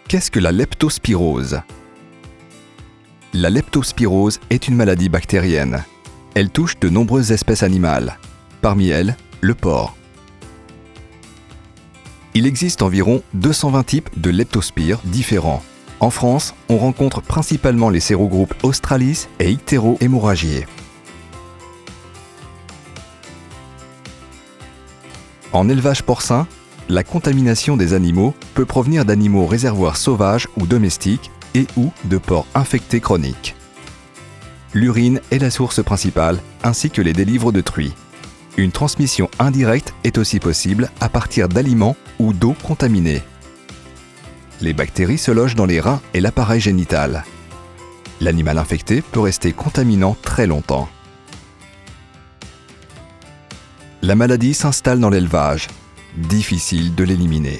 Qu'est-ce que la leptospirose? La leptospirose est une maladie bactérienne. Elle touche de nombreuses espèces animales, parmi elles le porc. Il existe environ 220 types de leptospires différents. En France, on rencontre principalement les sérogroupes Australis et Ictero-hémorrhagiae. En élevage porcin, la contamination des animaux peut provenir d'animaux réservoirs sauvages ou domestiques et ou de porcs infectés chroniques. L'urine est la source principale, ainsi que les délivres de truies. Une transmission indirecte est aussi possible à partir d'aliments ou d'eau contaminée. Les bactéries se logent dans les reins et l'appareil génital. L'animal infecté peut rester contaminant très longtemps. La maladie s'installe dans l'élevage. Difficile de l'éliminer.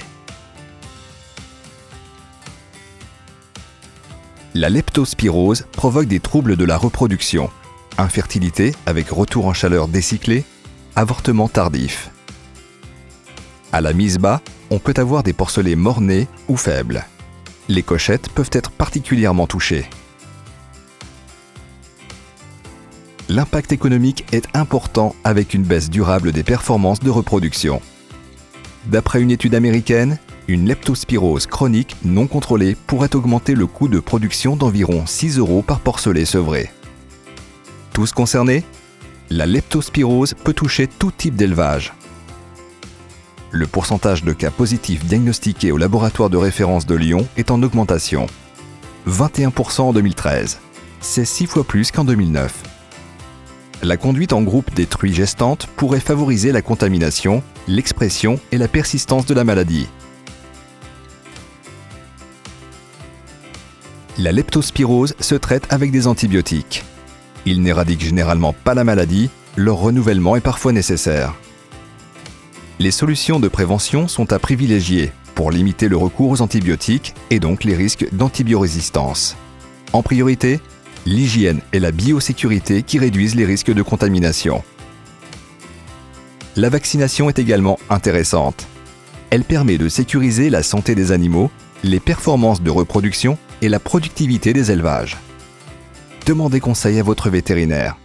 La leptospirose provoque des troubles de la reproduction, infertilité avec retour en chaleur décyclé, avortement tardif. À la mise bas, on peut avoir des porcelets mort-nés ou faibles. Les cochettes peuvent être particulièrement touchées. L'impact économique est important avec une baisse durable des performances de reproduction. D'après une étude américaine, une leptospirose chronique non contrôlée pourrait augmenter le coût de production d'environ 6 € par porcelet sevré. Tous concernés? La leptospirose peut toucher tout type d'élevage. Le pourcentage de cas positifs diagnostiqués au laboratoire de référence de Lyon est en augmentation. 21% en 2013. C'est 6 fois plus qu'en 2009. La conduite en groupe des truies gestantes pourrait favoriser la contamination, l'expression et la persistance de la maladie. La leptospirose se traite avec des antibiotiques. Ils n'éradiquent généralement pas la maladie, leur renouvellement est parfois nécessaire. Les solutions de prévention sont à privilégier pour limiter le recours aux antibiotiques et donc les risques d'antibiorésistance. En priorité, l'hygiène et la biosécurité qui réduisent les risques de contamination. La vaccination est également intéressante. Elle permet de sécuriser la santé des animaux, les performances de reproduction et la productivité des élevages. Demandez conseil à votre vétérinaire.